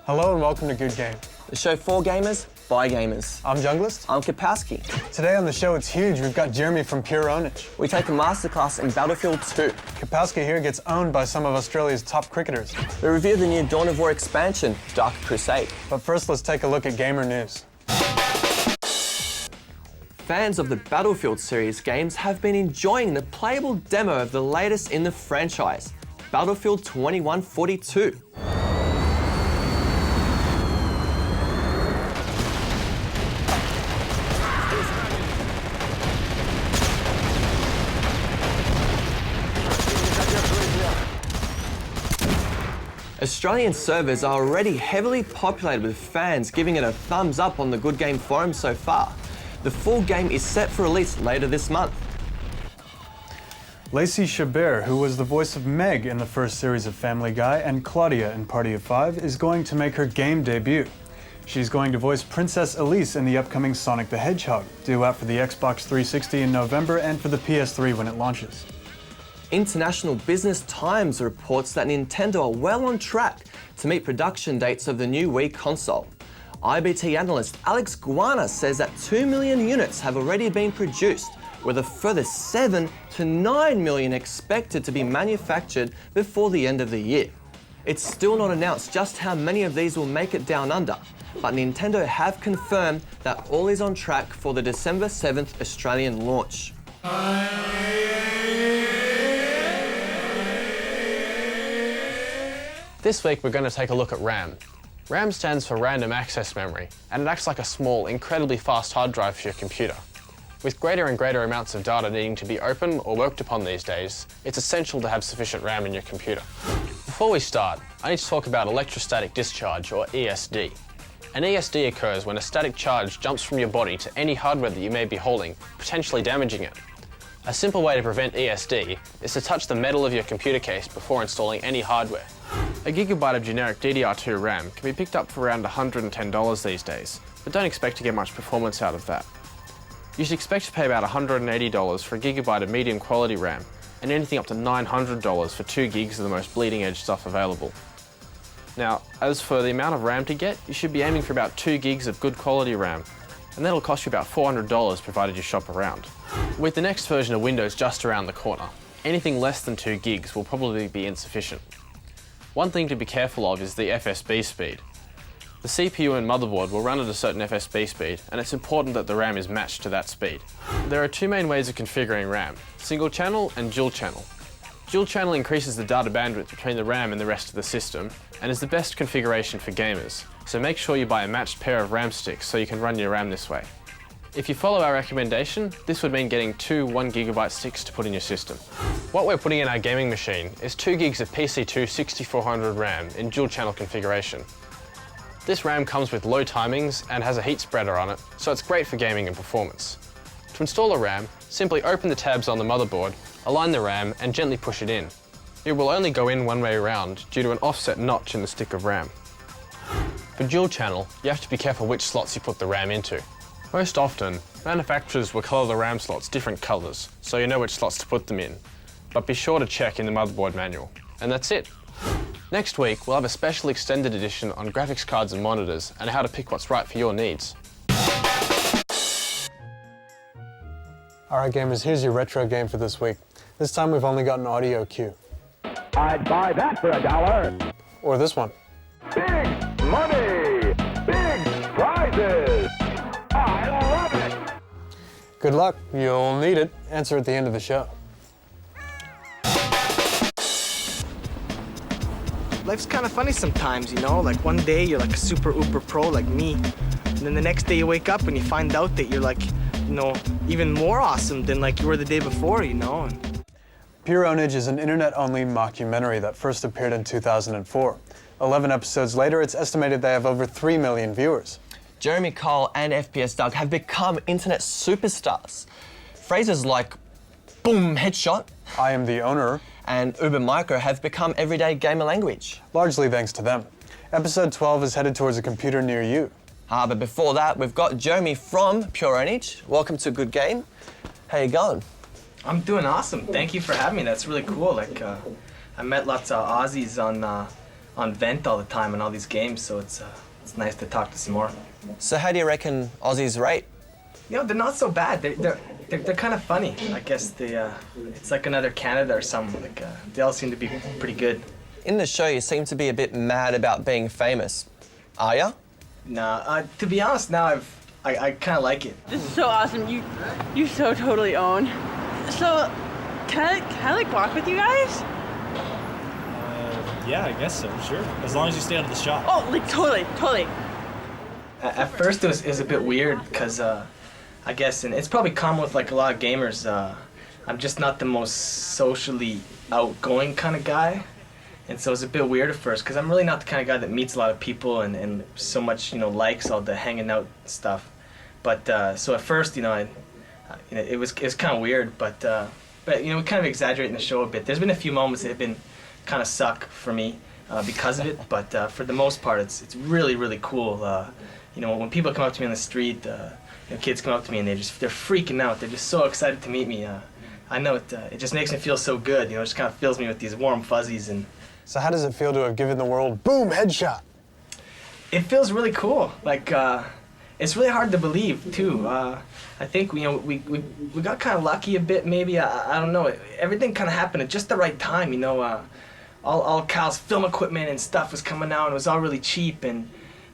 Hello and welcome to Good Game. The show for gamers, by gamers. I'm Junglist. I'm Kapowski. Today on the show, it's huge. We've got Jeremy from Pwnage. We take a masterclass in Battlefield 2. Kapowski here gets owned by some of Australia's top cricketers. We review the new Dawn of War expansion, Dark Crusade. But first, let's take a look at gamer news. Fans of the Battlefield series games have been enjoying the playable demo of the latest in the franchise, Battlefield 2142. Australian servers are already heavily populated with fans giving it a thumbs up on the Good Game forum so far. The full game is set for release later this month. Lacey Chabert, who was the voice of Meg in the first series of Family Guy and Claudia in Party of Five, is going to make her game debut. She's going to voice Princess Elise in the upcoming Sonic the Hedgehog, due out for the Xbox 360 in November and for the PS3 when it launches. International Business Times reports that Nintendo are well on track to meet production dates of the new Wii console. IBT analyst Alex Guana says that 2 million units have already been produced, with a further 7 to 9 million expected to be manufactured before the end of the year. It's still not announced just how many of these will make it down under, but Nintendo have confirmed that all is on track for the December 7th Australian launch. This week we're going to take a look at RAM. RAM stands for Random Access Memory, and it acts like a small, incredibly fast hard drive for your computer. With greater and greater amounts of data needing to be opened or worked upon these days, it's essential to have sufficient RAM in your computer. Before we start, I need to talk about electrostatic discharge, or ESD. An ESD occurs when a static charge jumps from your body to any hardware that you may be holding, potentially damaging it. A simple way to prevent ESD is to touch the metal of your computer case before installing any hardware. A gigabyte of generic DDR2 RAM can be picked up for around $110 these days, but don't expect to get much performance out of that. You should expect to pay about $180 for a gigabyte of medium quality RAM, and anything up to $900 for 2 gigs of the most bleeding edge stuff available. Now, as for the amount of RAM to get, you should be aiming for about 2 gigs of good quality RAM, and that'll cost you about $400 provided you shop around. With the next version of Windows just around the corner, anything less than 2 gigs will probably be insufficient. One thing to be careful of is the FSB speed. The CPU and motherboard will run at a certain FSB speed, and it's important that the RAM is matched to that speed. There are 2 main ways of configuring RAM, single channel and dual channel. Dual channel increases the data bandwidth between the RAM and the rest of the system, and is the best configuration for gamers, so make sure you buy a matched pair of RAM sticks so you can run your RAM this way. If you follow our recommendation, this would mean getting 2 1GB sticks to put in your system. What we're putting in our gaming machine is 2 gigs of PC2 6400 RAM in dual channel configuration. This RAM comes with low timings and has a heat spreader on it, so it's great for gaming and performance. To install a RAM, simply open the tabs on the motherboard, align the RAM and gently push it in. It will only go in one way around due to an offset notch in the stick of RAM. For dual channel, you have to be careful which slots you put the RAM into. Most often, manufacturers will colour the RAM slots different colours, so you know which slots to put them in. But be sure to check in the motherboard manual. And that's it. Next week, we'll have a special extended edition on graphics cards and monitors and how to pick what's right for your needs. Alright gamers, here's your retro game for this week. This time we've only got an audio cue. I'd buy that for $1. Or this one. Big money! Big prizes! I love it! Good luck, you'll need it. Answer at the end of the show. Life's kind of funny sometimes, you know? Like one day you're like a super uber pro like me, and then the next day you wake up and you find out that you're like, you know, even more awesome than like you were the day before, you know? Pwnage is an internet-only mockumentary that first appeared in 2004. 11 episodes later, it's estimated they have over 3 million viewers. Jeremy Cole and FPS Doug have become internet superstars. Phrases like boom headshot, I am the owner, and Uber Micro have become everyday gamer language. largely thanks to them. Episode 12 is headed towards a computer near you. But before that, we've got Jeremy from Pwnage. Welcome to Good Game. How you going? I'm doing awesome. Thank you for having me. That's really cool. Like, I met lots of Aussies on on vent all the time in all these games, so it's nice to talk to some more. So how do you reckon Aussies rate? You know, they're not so bad. They're kind of funny. I guess it's like another Canada or something. Like they all seem to be pretty good. In the show, you seem to be a bit mad about being famous. Are ya? Nah, to be honest, now I kind of like it. This is so awesome. You so totally own. So, can I like walk with you guys? Yeah, I guess so, sure. As long as you stay out of the shop. Oh, like totally. At first, it was a bit weird because I guess, and it's probably common with like a lot of gamers. I'm just not the most socially outgoing kind of guy, and so it's a bit weird at first because I'm really not the kind of guy that meets a lot of people and so much, you know, likes all the hanging out stuff. But so at first, you know, it was kind of weird, but you know, we kind of exaggerate in the show a bit. There's been a few moments that have been kind of suck for me because of it, but for the most part, it's really cool. You know, when people come up to me on the street, you know, kids come up to me and they're freaking out. They're just so excited to meet me. I know it just makes me feel so good. You know, it just kind of fills me with these warm fuzzies. And So how does it feel to have given the world, boom, headshot? it feels really cool. Like it's really hard to believe too. I think you know we got kind of lucky a bit maybe. I don't know. Everything kind of happened at just the right time. You know, all Cal's film equipment and stuff was coming out and it was all really cheap and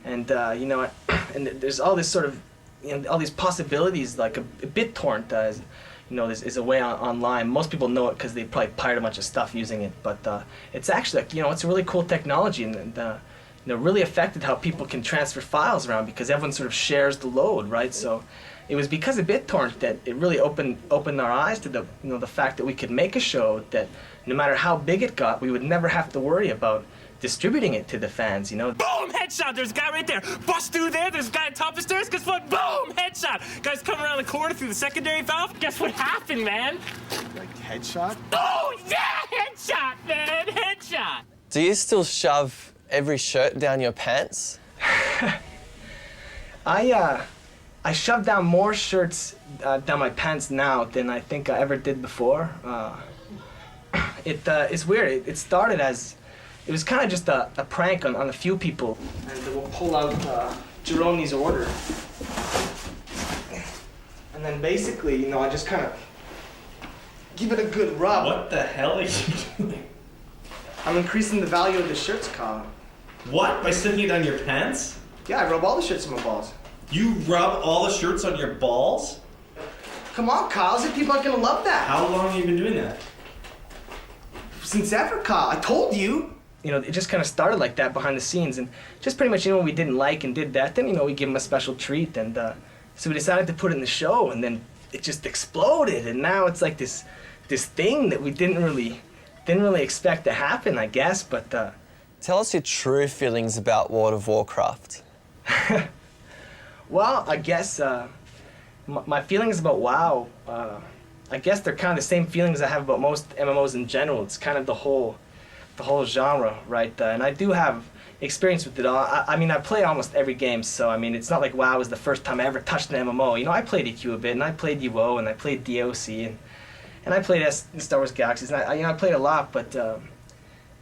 you know, and there's all this sort of, you know, all these possibilities. Like a BitTorrent you know, is a way online. Most people know it because they probably pirate a bunch of stuff using it, but it's actually, like, you know, it's a really cool technology and you know, really affected how people can transfer files around because everyone sort of shares the load, right? So it was because of BitTorrent that it really opened our eyes to the, you know, the fact that we could make a show that no matter how big it got, we would never have to worry about distributing it to the fans, you know. Boom, headshot, there's a guy right there. Bust through there, there's a guy at top of the stairs, guess what? Boom, headshot. Guy's coming around the corner through the secondary valve. Guess what happened, man? Like headshot? Oh, yeah, headshot, man, headshot. Do you still shove every shirt down your pants? I shove down more shirts down my pants now than I think I ever did before. It's weird. It started as, it was kind of just a prank on a few people. And we'll pull out Jerome's order. And then basically, you know, I just kind of give it a good rub. What the hell are you doing? I'm increasing the value of the shirts, Kyle. What? By sticking it on your pants? Yeah, I rub all the shirts on my balls. You rub all the shirts on your balls? Come on, Kyle, so people are gonna love that. How long have you been doing that? Since ever, Kyle, I told you. You know, it just kind of started like that behind the scenes, and just pretty much, you know, when we didn't like and did that, then, you know, we give them a special treat, and so we decided to put it in the show, and then it just exploded, and now it's like this thing that we didn't really expect to happen, I guess, but Tell us your true feelings about World of Warcraft. well, I guess my feelings about WoW, I guess they're kind of the same feelings I have about most MMOs in general. It's kind of the whole genre, right? And I do have experience with it all. I mean, I play almost every game, so I mean, it's not like WoW was the first time I ever touched an MMO. You know, I played EQ a bit, and I played UO, and I played DOC, and I played Star Wars Galaxies, and I played a lot, but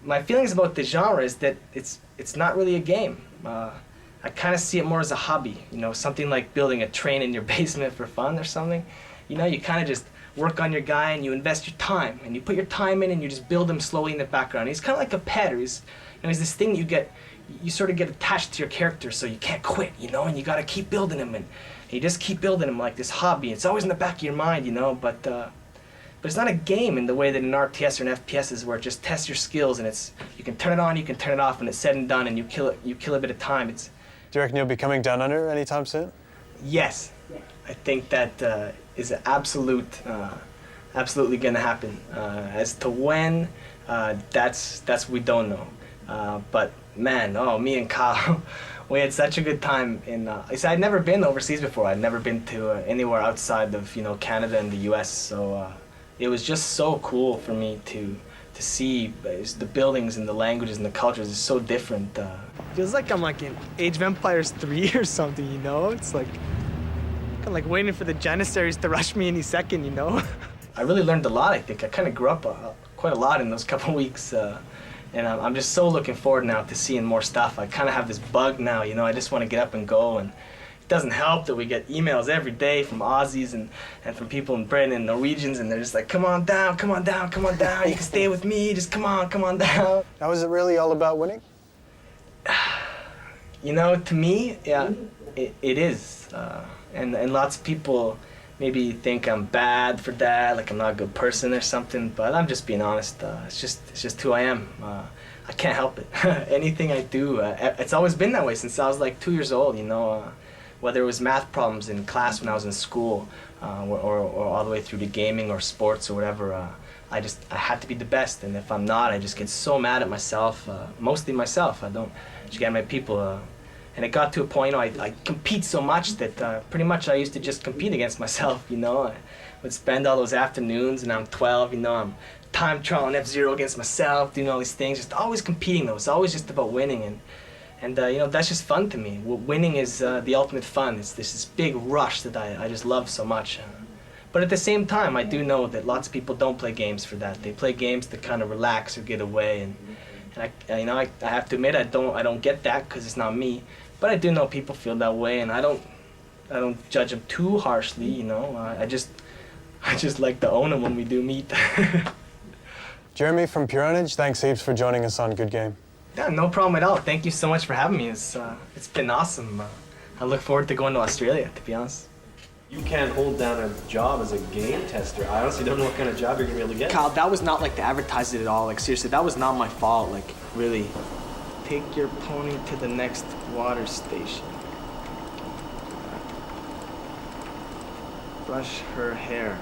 my feelings about the genre is that it's not really a game. I kind of see it more as a hobby, you know, something like building a train in your basement for fun or something. You know, you kind of just work on your guy and you invest your time, and you put your time in and you just build him slowly in the background. He's kind of like a pet, or he's this thing you sort of get attached to your character, so you can't quit, you know, and you got to keep building him, and you just keep building him like this hobby. It's always in the back of your mind, you know, but it's not a game in the way that an RTS or an FPS is, where it just tests your skills, and you can turn it on, you can turn it off, and it's said and done, and you kill a bit of time. Do you reckon you'll be coming down under anytime soon? Yes, I think that is absolutely going to happen. As to when, that's we don't know. But man, me and Kyle, we had such a good time I'd never been overseas before. I'd never been to anywhere outside of, you know, Canada and the U.S. So it was just so cool for me to see the buildings and the languages and the cultures is so different. Feels like I'm like in Age of Empires 3 or something, you know? It's like, I'm like waiting for the Janissaries to rush me any second, you know? I really learned a lot, I think. I kind of grew up quite a lot in those couple weeks, And I'm just so looking forward now to seeing more stuff. I kind of have this bug now, you know, I just want to get up and go. And it doesn't help that we get emails every day from Aussies and from people in Britain and Norwegians, and they're just like, come on down, come on down, come on down. You can stay with me, just come on down. Now, is it really all about winning? You know, to me, yeah, it is. And lots of people maybe think I'm bad for that, like I'm not a good person or something, but I'm just being honest. It's just who I am. I can't help it. Anything I do, it's always been that way since I was like 2 years old, you know, whether it was math problems in class when I was in school, or all the way through to gaming or sports or whatever. I had to be the best, and if I'm not, I just get so mad at myself, mostly myself. I don't just get mad at people. And it got to a point, you know, I compete so much that pretty much I used to just compete against myself, you know. I would spend all those afternoons, and I'm 12, you know, I'm time trialing F-Zero against myself, doing all these things, just always competing though. It's always just about winning, and you know, that's just fun to me. Winning is the ultimate fun. It's this big rush that I just love so much. But at the same time, I do know that lots of people don't play games for that. They play games to kind of relax or get away, and you know, I have to admit I don't get that because it's not me. But I do know people feel that way, and I don't judge them too harshly, you know. I just like to own them when we do meet. Jeremy from Pwnage, thanks heaps for joining us on Good Game. Yeah, no problem at all. Thank you so much for having me. It's been awesome. I look forward to going to Australia, to be honest. You can't hold down a job as a game tester. I honestly don't know what kind of job you're gonna be able to get. Kyle, that was not like to advertise it at all. Like seriously, that was not my fault. Like really. Take your pony to the next water station. Brush her hair.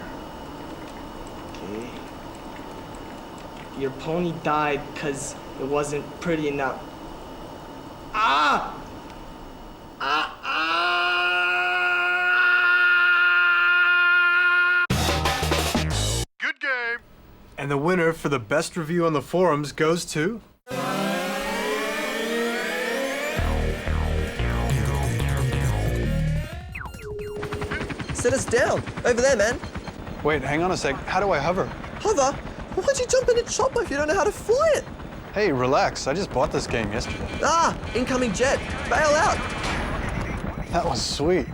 Okay. Your pony died because it wasn't pretty enough. Ah! Ah! Ah! Good game. And the winner for the best review on the forums goes to... Set us down. Over there, man. Wait, hang on a sec. How do I hover? Hover? Why'd you jump in a chopper if you don't know how to fly it? Hey, relax. I just bought this game yesterday. Ah, incoming jet. Bail out. That was sweet.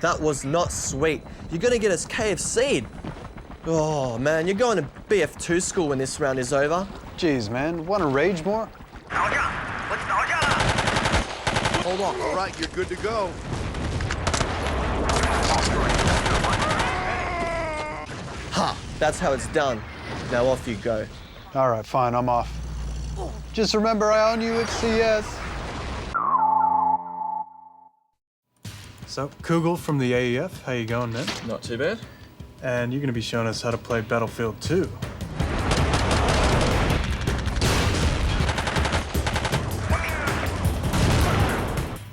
That was not sweet. You're gonna get us KFC'd. Oh, man, you're going to BF2 school when this round is over. Jeez, man. Want to rage more? Hold on. All right, you're good to go. Ha! That's how it's done. Now off you go. All right, fine. I'm off. Just remember, I own you at CS. So, Kugel from the AEF. How you going, man? Not too bad. And you're going to be showing us how to play Battlefield 2.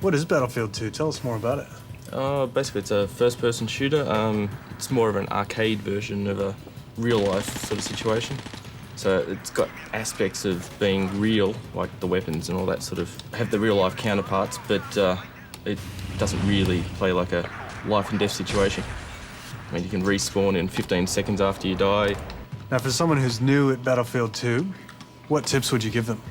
What is Battlefield 2? Tell us more about it. Basically, it's a first-person shooter. It's more of an arcade version of a real-life sort of situation. So it's got aspects of being real, like the weapons and all that sort of have the real-life counterparts, but it doesn't really play like a life-and-death situation. I mean, you can respawn in 15 seconds after you die. Now, for someone who's new at Battlefield 2, what tips would you give them?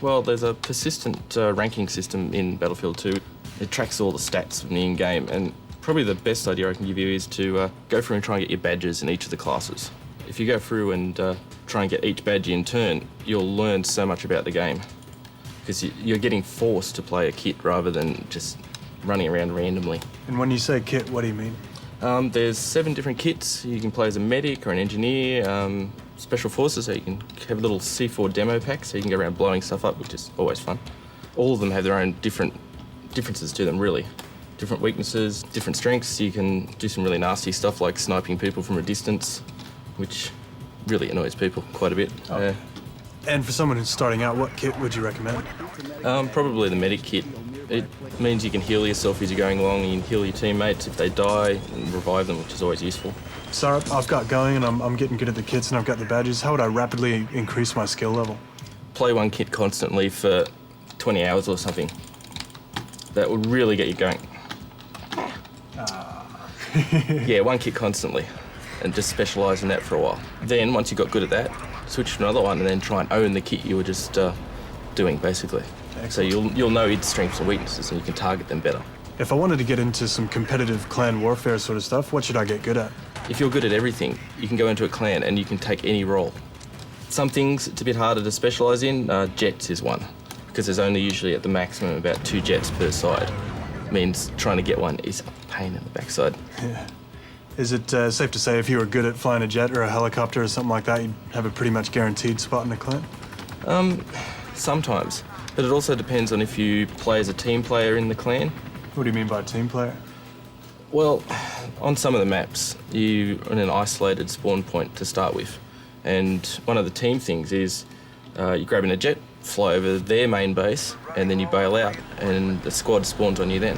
Well, there's a persistent ranking system in Battlefield 2. It tracks all the stats in the in-game, and probably the best idea I can give you is to go through and try and get your badges in each of the classes. If you go through and try and get each badge in turn, you'll learn so much about the game, because you're getting forced to play a kit rather than just running around randomly. And when you say kit, what do you mean? There's 7 different kits. You can play as a medic or an engineer, special forces, so you can have a little C4 demo pack, so you can go around blowing stuff up, which is always fun. All of them have their own differences to them, really. Different weaknesses, different strengths. You can do some really nasty stuff like sniping people from a distance, which really annoys people quite a bit. Oh. And for someone who's starting out, what kit would you recommend? Probably the medic kit. It means you can heal yourself as you're going along, and you can heal your teammates if they die and revive them, which is always useful. Sarah, I've got going and I'm getting good at the kits and I've got the badges. How would I rapidly increase my skill level? Play one kit constantly for 20 hours or something. That would really get you going. Yeah, one kit constantly, and just specialise in that for a while. Then, once you got good at that, switch to another one, and then try and own the kit you were just doing, basically. So you'll know its strengths and weaknesses, and you can target them better. If I wanted to get into some competitive clan warfare sort of stuff, what should I get good at? If you're good at everything, you can go into a clan and you can take any role. Some things it's a bit harder to specialise in. Jets is one, because there's only usually at the maximum about 2 jets per side. Means trying to get one is a pain in the backside. Yeah. Is it safe to say if you were good at flying a jet or a helicopter or something like that, you'd have a pretty much guaranteed spot in a clan? Sometimes, but it also depends on if you play as a team player in the clan. What do you mean by team player? Well, on some of the maps, you're in an isolated spawn point to start with. And one of the team things is you grab in a jet, fly over their main base, and then you bail out, and the squad spawns on you then.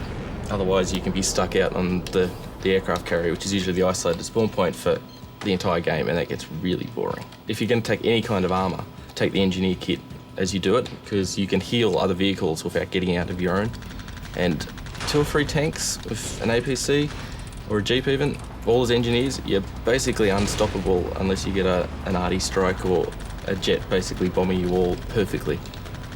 Otherwise, you can be stuck out on the aircraft carrier, which is usually the isolated spawn point for the entire game, and that gets really boring. If you're going to take any kind of armour, take the engineer kit as you do it, because you can heal other vehicles without getting out of your own. And 2 or 3 tanks with an APC, or a Jeep even, all as engineers, you're basically unstoppable unless you get an arty strike or a jet basically bombing you all perfectly.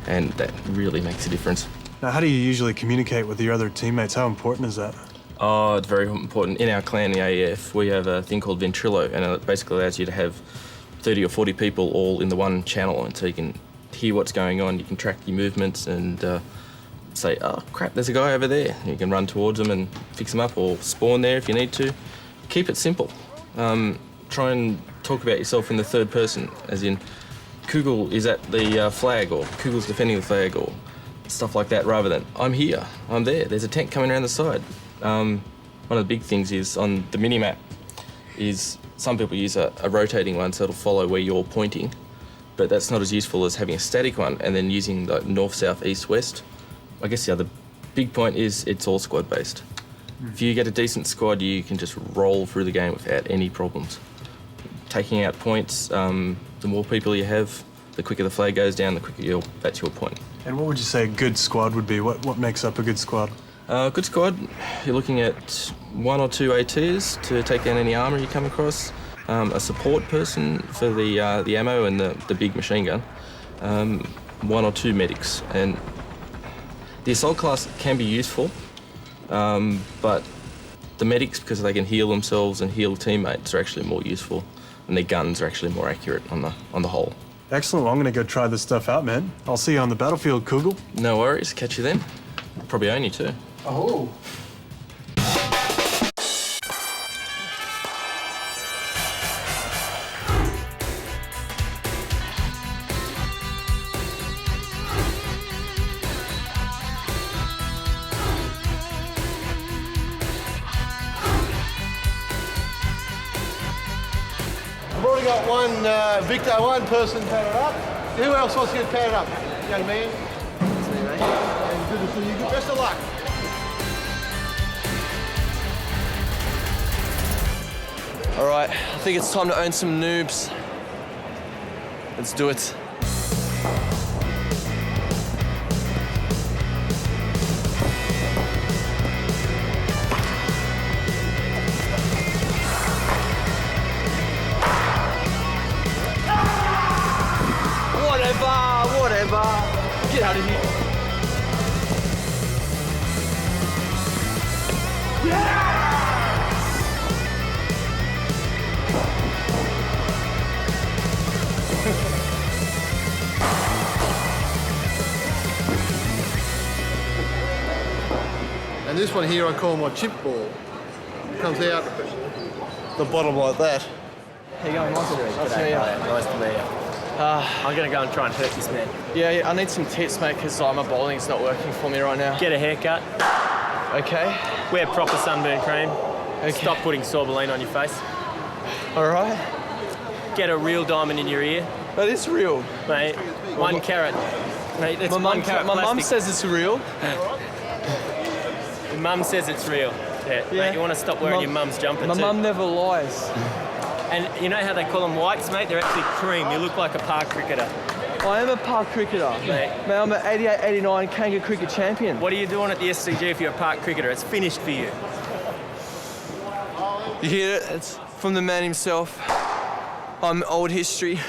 And that really makes a difference. Now, how do you usually communicate with your other teammates? How important is that? Oh, it's very important. In our clan, the AEF, we have a thing called Ventrilo, and it basically allows you to have 30 or 40 people all in the one channel, and so you can hear what's going on, you can track your movements and say, oh crap, there's a guy over there. You can run towards him and fix him up, or spawn there if you need to. Keep it simple. Try and talk about yourself in the third person, as in Kugel is at the flag, or Kugel's defending the flag, or stuff like that, rather than I'm here, I'm there, there's a tank coming around the side. One of the big things is on the mini-map is some people use a rotating one, so it'll follow where you're pointing, but that's not as useful as having a static one and then using the north, south, east, west. I guess the other big point is it's all squad based. If you get a decent squad, you can just roll through the game without any problems. Taking out points, the more people you have, the quicker the flag goes down, the quicker that's your point. And what would you say a good squad would be? What makes up a good squad? Good squad, you're looking at 1 or 2 ATs to take down any armour you come across, a support person for the ammo and the big machine gun, 1 or 2 medics. And the assault class can be useful, but the medics, because they can heal themselves and heal teammates, are actually more useful, and their guns are actually more accurate on the whole. Excellent. Well, I'm going to go try this stuff out, man. I'll see you on the battlefield, Kugel. No worries. Catch you then. Probably own you too. Oh. I've already got one, Victor, one person padded up. Who else wants to get padded up? Young man? That's me, mate. And good to see you. Best of luck. All right, I think it's time to own some noobs. Let's do it. Whatever. Get out of here. And this one here I call my chip ball. It comes out the bottom like that. How you going, Monster? Nice to meet you. Nice to meet you. I'm gonna go and try and hurt this man. Yeah, I need some tips, mate, because my bowling's not working for me right now. Get a haircut. Okay. Wear proper sunburn cream. Okay. Stop putting sorbeline on your face. All right. Get a real diamond in your ear. That is real. Mate, 1 carat. Mate, that's My 1 carat mum plastic. says it's real. Your mum says it's real. Yeah. Mate, you want to stop wearing your mum's jumper My too. mum never lies. And you know how they call them whites, mate? They're actually cream. You look like a park cricketer. I am a park cricketer. Mate, I'm an 88, 89 Kanga cricket champion. what are you doing at the SCG if you're a park cricketer? It's finished for you. You hear it? It's from the man himself. I'm old history.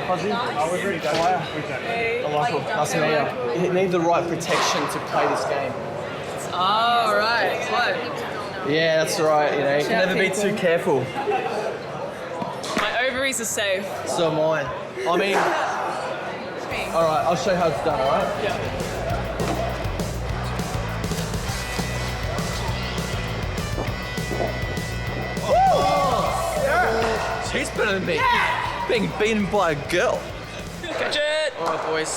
Fuzzy. We're very Hello, nice to meet you. You need the right protection to play this game. Oh, right. What? Yeah, that's right. You know, you can never be too careful. My ovaries are safe. So am I. I mean, all right, I'll show you how it's done, all right? Yeah. She's better than me. Yeah. Being beaten by a girl. Catch it! All right, boys.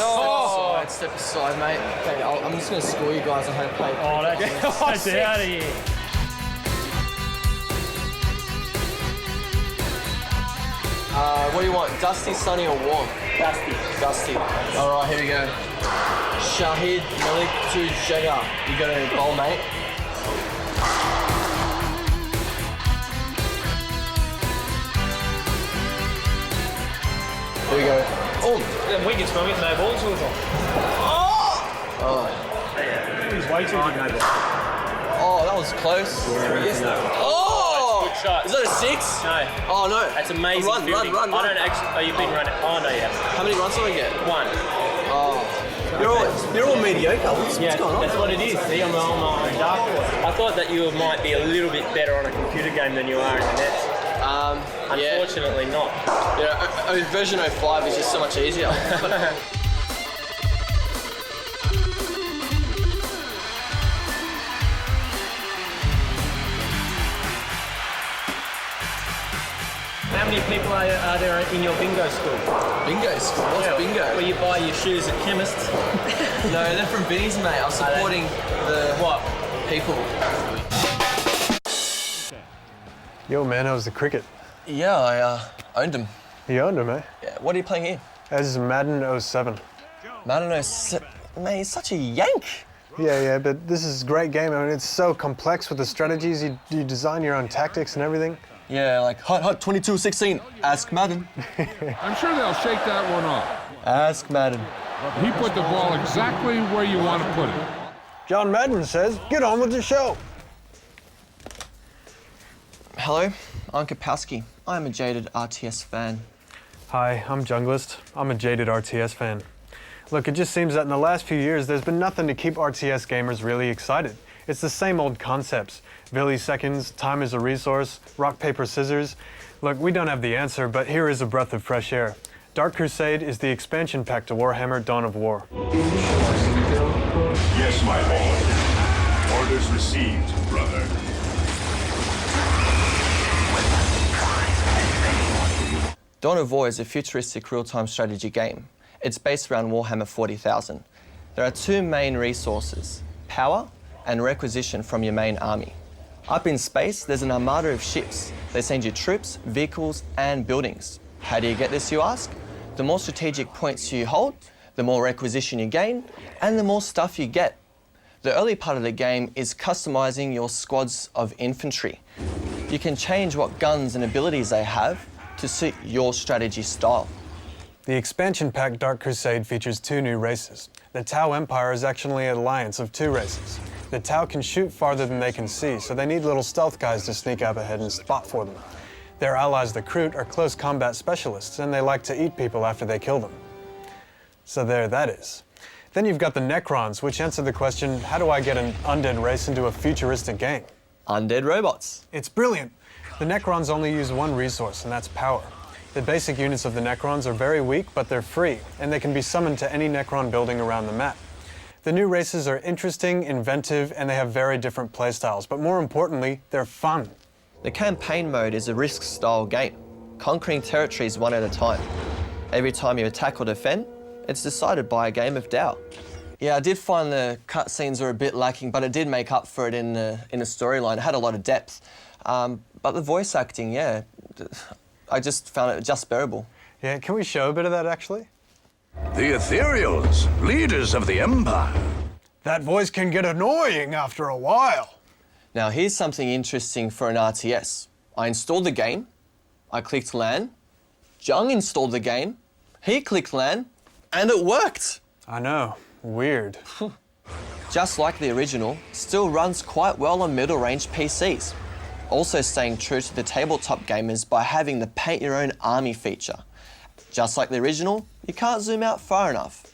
Step aside, mate. Okay, I'm just going to score you guys on how to play. Oh, that's out of here. What do you want? Dusty, sunny, or warm? Dusty. Dusty. All right, here we go. Shahid Malik to Jagger. You got a bowl, mate? Here we go. Oh! Then we get from it, no balls with them. Oh! He's way too big, no balls. Oh, that was close. Yes. Oh! Good shot. Is that a 6? No. Oh, no. That's amazing. Run. I don't actually. Oh, you've been running. Oh, no, you haven't. How many runs do I get? 1. Oh. You're all mediocre. What's going on? That's what it is. See, I'm on dark horse. I thought that you might be a little bit better on a computer game than you are in the nets. Unfortunately not. Yeah, version 05 is just so much easier. How many people are there in your bingo school? Bingo school? What's bingo? Where you buy your shoes at chemists? No, they're from Binny's, mate. I was supporting the people. Yo, man, how was the cricket? Yeah, I owned him. You owned him, eh? Yeah, what are you playing here? This is Madden 07. Madden 07? Man, he's such a yank. Yeah, but this is a great game. I mean, it's so complex with the strategies. You design your own tactics and everything. Yeah, like, hot, 22-16, ask Madden. I'm sure they'll shake that one off. Ask Madden. He put the ball exactly where you want to put it. John Madden says, get on with the show. Hello, I'm Kapowski. I'm a jaded RTS fan. Hi, I'm Junglist. I'm a jaded RTS fan. Look, it just seems that in the last few years, there's been nothing to keep RTS gamers really excited. It's the same old concepts. Milliseconds, time is a resource, rock, paper, scissors. Look, we don't have the answer, but here is a breath of fresh air. Dark Crusade is the expansion pack to Warhammer Dawn of War. Yes, my lord. Orders received, brother. Dawn of War is a futuristic real-time strategy game. It's based around Warhammer 40,000. There are 2 main resources, power and requisition from your main army. Up in space, there's an armada of ships. They send you troops, vehicles, and buildings. How do you get this, you ask? The more strategic points you hold, the more requisition you gain, and the more stuff you get. The early part of the game is customizing your squads of infantry. You can change what guns and abilities they have to suit your strategy style. The expansion pack Dark Crusade features 2 new races. The Tau Empire is actually an alliance of 2 races. The Tau can shoot farther than they can see, so they need little stealth guys to sneak up ahead and spot for them. Their allies, the Kroot, are close combat specialists, and they like to eat people after they kill them. So there that is. Then you've got the Necrons, which answer the question, how do I get an undead race into a futuristic game? Undead robots. It's brilliant. The Necrons only use 1 resource, and that's power. The basic units of the Necrons are very weak, but they're free, and they can be summoned to any Necron building around the map. The new races are interesting, inventive, and they have very different playstyles, but more importantly, they're fun. The campaign mode is a risk-style game, conquering territories one at a time. Every time you attack or defend, it's decided by a game of Dow. Yeah, I did find the cutscenes were a bit lacking, but it did make up for it in the storyline. It had a lot of depth. But the voice acting, yeah, I just found it just bearable. Yeah, can we show a bit of that, actually? The Ethereals, leaders of the Empire. That voice can get annoying after a while. Now, here's something interesting for an RTS. I installed the game, I clicked LAN, Jung installed the game, he clicked LAN, and it worked. I know, weird. Just like the original, still runs quite well on middle-range PCs. Also staying true to the tabletop gamers by having the paint your own army feature. Just like the original, you can't zoom out far enough.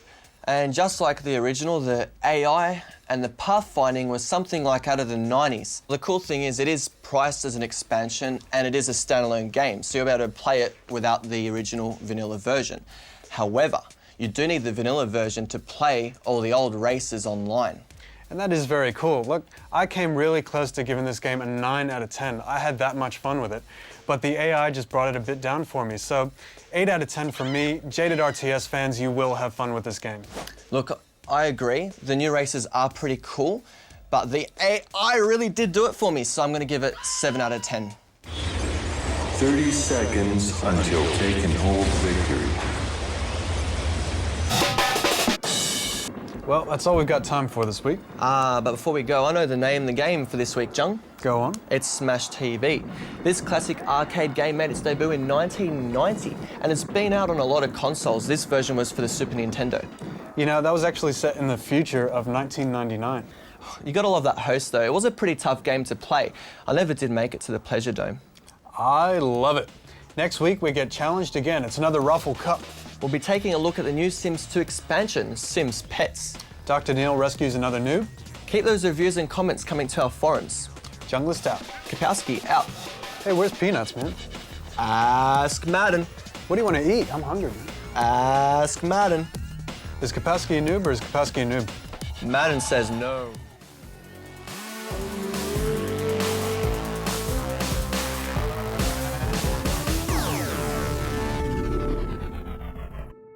And just like the original, the AI and the pathfinding was something like out of the 90s. The cool thing is it is priced as an expansion and it is a standalone game, so you'll be able to play it without the original vanilla version. However, you do need the vanilla version to play all the old races online. And that is very cool. Look, I came really close to giving this game a 9 out of 10. I had that much fun with it. But the AI just brought it a bit down for me. So 8 out of 10 for me. Jaded RTS fans, you will have fun with this game. Look, I agree. The new races are pretty cool, but the AI really did do it for me, so I'm going to give it 7 out of 10. 30 seconds until taking hold victory. Well, that's all we've got time for this week. But before we go, I know the name of the game for this week, Jung. Go on. It's Smash TV. This classic arcade game made its debut in 1990, and it's been out on a lot of consoles. This version was for the Super Nintendo. You know, that was actually set in the future of 1999. You gotta love that host, though. It was a pretty tough game to play. I never did make it to the Pleasure Dome. I love it. Next week, we get challenged again. It's another Ruffle Cup. We'll be taking a look at the new Sims 2 expansion, Sims Pets. Dr. Neil rescues another noob. Keep those reviews and comments coming to our forums. Junglist out. Kapowski out. Hey, where's Peanuts, man? Ask Madden. What do you want to eat? I'm hungry, man. Ask Madden. Is Kapowski a noob or is Kapowski a noob? Madden says no.